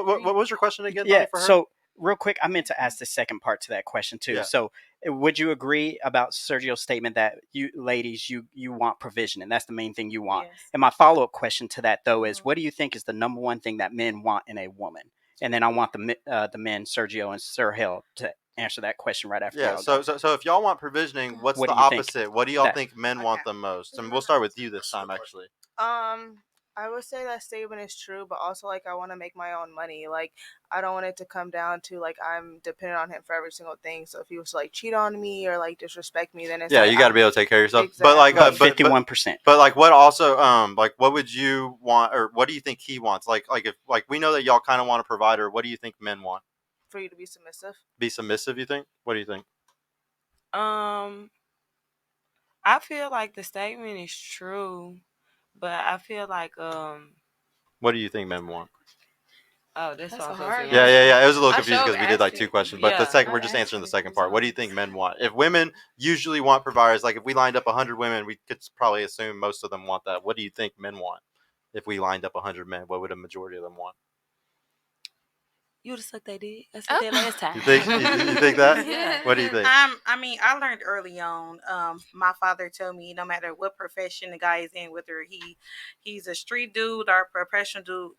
what was your question again? Yeah. For her? So real quick, I meant to ask the second part to that question too. Yeah. So would you agree about Sergio's statement that you ladies, you want provision, and that's the main thing you want? Yes. And my follow up question to that though is, what do you think is the number one thing that men want in a woman? And then I want the men, Sergio and Sergio, to answer that question right after. Yeah. Y'all go. So if y'all want provisioning, what's What the do you think opposite? What do y'all that- think men want the most? And we'll start with you this time, actually. I would say that statement is true, but also like I want to make my own money. Like I don't want it to come down to like I'm dependent on him for every single thing. So if he was to like cheat on me or like disrespect me, then it's Yeah, like, you got to be able to take care of yourself. Exactly. But like, 51%. But like, what also, like, what would you want, or what do you think he wants? Like if like we know that y'all kind of want a provider. What do you think men want? for you to be submissive. Be submissive, you think? What do you think? I feel like the statement is true, but I feel like What do you think men want? Oh, that's That's all a hard one. Yeah. It was a little I confusing because showed we did like asking. 2 questions, but the Yeah. second we're just answering the second part. What do you think men want? If women usually want providers, like if we lined up 100 women, we could probably assume most of them want that. What do you think men want? If we lined up 100 men, what would a majority of them want? You would have sucked that dick. I said that last time. You think that? Yeah. What do you think? I mean, I learned early on. My father told me no matter what profession the guy is in, whether he's a street dude or a professional dude,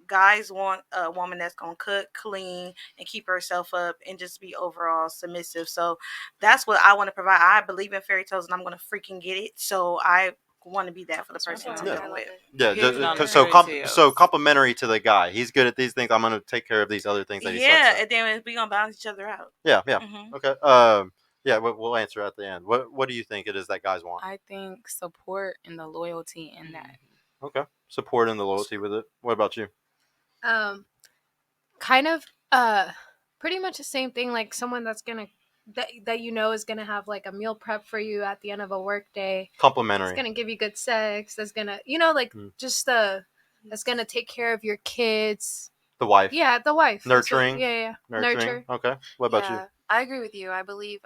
guys want a woman that's gonna cook, clean, and keep herself up, and just be overall submissive. So that's what I want to provide. I believe in fairy tales, and I'm gonna freaking get it. So I want to be that for the person I'm dealing with. Yeah, Fairy so complimentary to the guy. He's good at these things. I'm gonna take care of these other things that he sucks at. And then we gonna balance each other out. Yeah. Mhm. Okay. Yeah, we'll answer at the end. What do you think it is that guys want? I think support and the loyalty in that. Okay, support and the loyalty with it. What about you? Kind of pretty much the same thing, like someone that's gonna that you know is gonna have like a meal prep for you at the end of a work day. Complimentary. It's gonna give you good sex. That's gonna just that's gonna take care of your kids. The wife. Yeah, the wife. Nurturing. Yeah. Nurturing. Nurture. Okay. What about you? I agree with you. I believe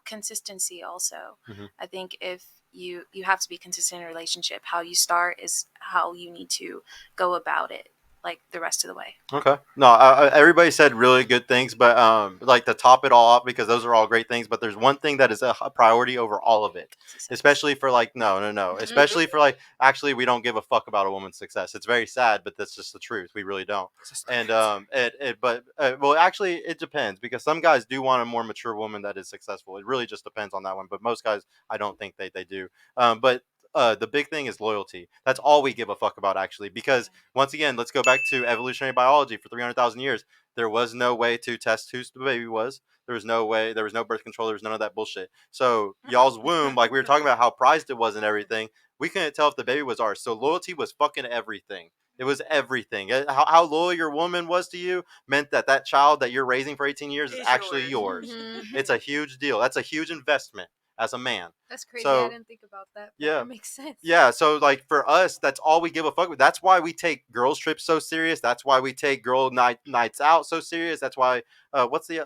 consistency also. Mhm. I think if you have to be consistent in a relationship, how you start is how you need to go about it, like the rest of the way. Okay. No, everybody said really good things, but like to top it all up, because those are all great things, but there's one thing that is a priority over all of it, especially for like no, especially for like actually we don't give a fuck about a woman's success. It's very sad, but that's just the truth. We really don't. And well, actually it depends, because some guys do want a more mature woman that is successful. It really just depends on that one, but most guys I don't think they do. But the big thing is loyalty. That's all we give a fuck about, actually, because once again, let's go back to evolutionary biology. For 300,000 years, there was no way to test who the baby was. There was no way. There was no birth control. There was none of that bullshit. So y'all's womb, like we were talking about how prized it was and everything, we couldn't tell if the baby was ours. So loyalty was fucking everything. It was everything. How loyal your woman was to you meant that child that you're raising for 18 years is actually yours. Mm-hmm. It's a huge deal. That's a huge investment as a man. That's crazy. So, I didn't think about that. Yeah. That makes sense. Yeah, so like for us, that's all we give a fuck with. That's why we take girls trips so serious. That's why we take girl nights out so serious. That's why what's the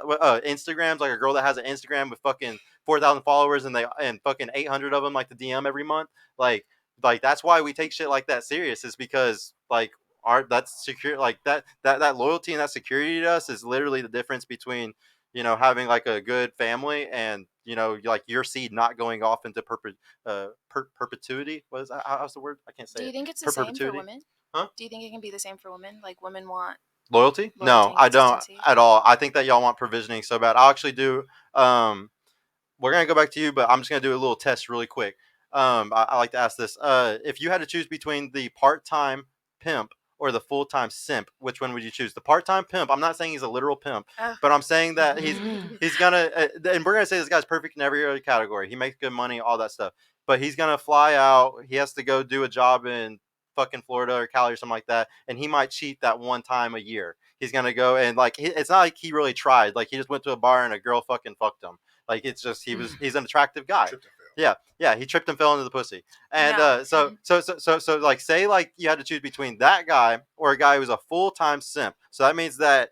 Instagrams, like a girl that has an Instagram with fucking 4,000 followers and fucking 800 of them like the DM every month. Like that's why we take shit like that serious, is because like that's secure, like that loyalty and that security to us is literally the difference between, you know, having like a good family and, you know, like your seed not going off into perpetuity. What is that? How's the word? I can't say it. Do you think it's the same for Perpetuity? women? Huh? Do you think it can be the same for women? Like women want Loyalty? No, Loyalty, I don't consistency. at all. I think that y'all want provisioning so bad. I'll actually do. We're gonna go back to you, but I'm just gonna do a little test really quick. I like to ask this. If you had to choose between the part-time pimp or the full-time simp, which one would you choose? The part-time pimp, I'm not saying he's a literal pimp, but I'm saying that he's gonna, and we're gonna say this guy's perfect in every other category. He makes good money, all that stuff, but he's gonna fly out. He has to go do a job in fucking Florida or Cali or something like that, and he might cheat that one time a year. He's gonna go and like, it's not like he really tried. Like he just went to a bar and a girl fucking fucked him. Like it's just he's an attractive guy. Yeah, he tripped and fell into the pussy. And so like, say like you had to choose between that guy or a guy who's a full-time simp. So that means that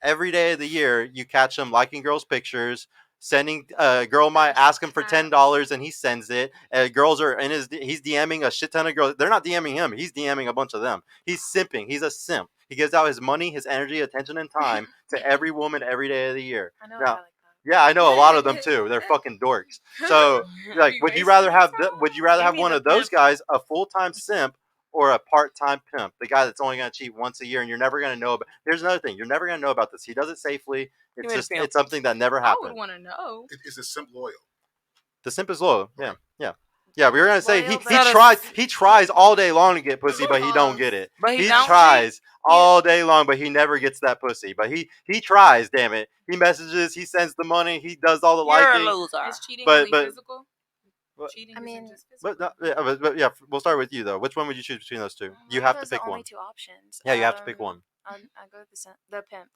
every day of the year you catch him liking girls' pictures, sending a girl might ask him for $10 and he sends it. Girls are he's DMing a shit ton of girls. They're not DMing him. He's DMing a bunch of them. He's simping. He's a simp. He gives out his money, his energy, attention, and time to every woman every day of the year. I know a Now, guy like that. yeah, I know a lot of them too. They're fucking dorks. So, like, Be would you racist rather have yourself? would you rather Give have me one the of those pimp. guys, a full-time simp, or a part-time pimp? The guy that's only going to cheat once a year, and you're never going to know about. Here's another thing: you're never going to know about this. He does it safely. Give It's me the just pimp. it's something that never I would happened. want to know. Is a simp loyal? The simp is loyal. Yeah, yeah. Yeah, we were gonna say Loyal, he but- tries all day long to get pussy, but he don't get it. But he He don't tries all day long, but he never gets that pussy. But he tries, damn it. He messages, he sends the money, he does all the You're a liking. loser. Is cheating But- only but- physical? but- Cheating I mean, isn't just physical. But yeah, we'll start with you though. Which one would you choose between those two? You have to those are pick the only one. two options. Yeah, you have to pick one. I go with the pimp.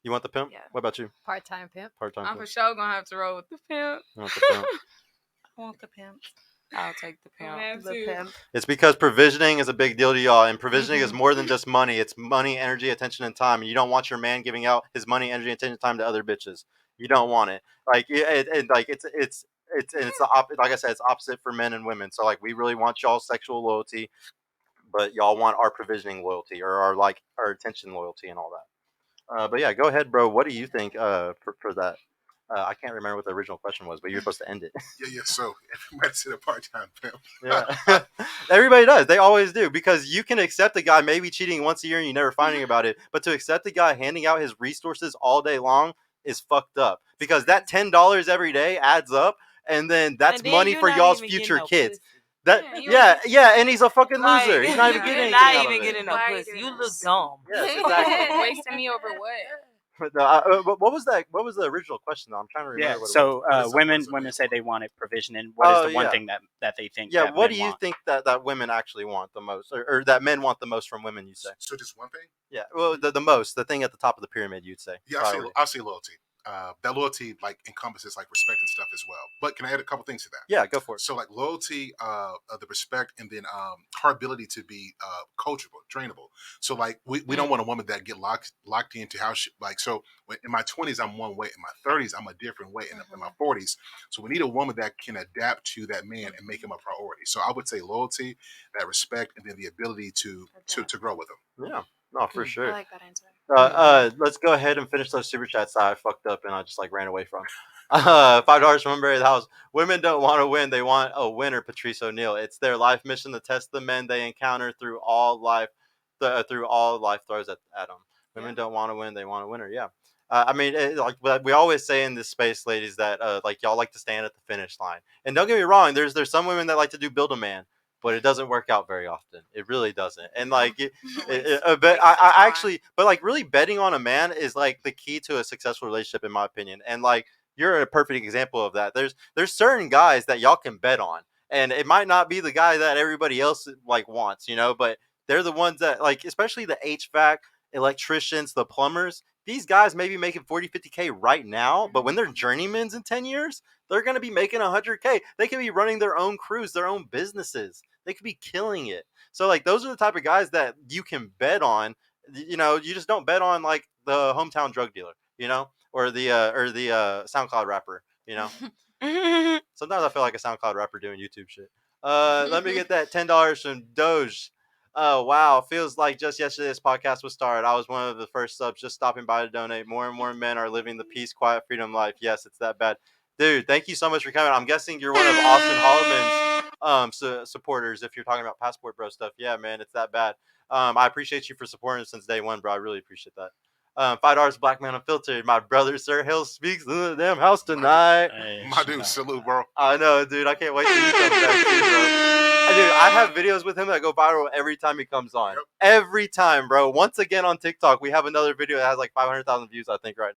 You want the pimp? Yeah. What about you? Part-time pimp. Part-time I'm for pimp. sure gonna have to roll with the pimp. You want the pimp? I want the pimp. I'll take the I'm gonna pimp. have The to. pimp. It's because provisioning is a big deal to y'all, and provisioning is more than just money. It's money, energy, attention, and time. And you don't want your man giving out his money, energy, attention, time to other bitches. You don't want it. Like like it's and it's like I said, it's opposite for men and women. So like we really want y'all sexual loyalty, but y'all want our provisioning loyalty or our attention loyalty and all that. But yeah, go ahead, bro. What do you think for that? I can't remember what the original question was, but you're supposed to end it. Yeah. So everybody said a part-time pimp. Yeah. Everybody does. They always do because you can accept a guy maybe cheating once a year and you never finding about it, but to accept a guy handing out his resources all day long is fucked up because that $10 every day adds up, and then that's And then money you're for not y'all's even getting future no kids. pussy. That Yeah, yeah, and he's a fucking Like, loser. He's not even you're getting not anything out even of it. getting no Why are you pussy. doing You look this? Yes, dumb. exactly. Wasting me over what? But, what was that? What was the original question? Though? I'm trying to remember. Yeah. what it So was. women say they want it provision, and what is Oh, the one yeah. thing that they think? Yeah, that what men do you want? think that women actually want the most, or that men want the most from women? You say? So just one thing. Yeah, well, the most, the thing at the top of the pyramid, you'd say. Yeah, Probably. I'll say loyalty. That loyalty like encompasses like respect and stuff as well. But can I add a couple things to that? Yeah, go for it. So like loyalty, the respect, and then her ability to be coachable, trainable. So like we don't want a woman that get locked into how she like. So in my 20s I'm one way, in my 30s I'm a different way, in my 40s. So we need a woman that can adapt to that man and make him a priority. So I would say loyalty, that respect, and then the ability to grow with him. Yeah, no, for I sure. like that answer. Let's go ahead and finish those super chats. I fucked up and I just like ran away from. $5 from Unburied House. Women don't want to win; they want a winner. Patrice O'Neill. It's their life mission to test the men they encounter through all life throws at them. Women don't want to win; they want a winner. Yeah. I mean, like we always say in this space, ladies, that like y'all like to stand at the finish line. And don't get me wrong, there's some women that like to do build a man, but it doesn't work out very often. It really doesn't. And like, but I actually, but like really betting on a man is like the key to a successful relationship, in my opinion. And like, you're a perfect example of that. There's certain guys that y'all can bet on, and it might not be the guy that everybody else like wants, but they're the ones that like, especially the HVAC electricians, the plumbers. These guys may be making 40, 50K right now, but when they're journeymans in 10 years, they're going to be making 100K. They could be running their own crews, their own businesses. They could be killing it. So like, those are the type of guys that you can bet on. You just don't bet on like the hometown drug dealer, or the SoundCloud rapper, Sometimes I feel like a SoundCloud rapper doing YouTube shit. Let me get that $10 from Doge. Oh, wow. Feels like just yesterday this podcast was started. I was one of the first subs just stopping by to donate. More and more men are living the peace, quiet, freedom life. Yes, it's that bad. Dude, thank you so much for coming. I'm guessing you're one of Austin Holloman's supporters if you're talking about Passport Bro stuff. Yeah, man, it's that bad. I appreciate you for supporting since day one, bro. I really appreciate that. $5 Black Man Unfiltered. My brother Sergio speaks in the damn house tonight. My dude, salute, bro. I know, dude. I can't wait till he comes back too, bro. Dude, I have videos with him that go viral every time he comes on. Yep. Every time, bro. Once again on TikTok, we have another video that has like 500,000 views, I think, right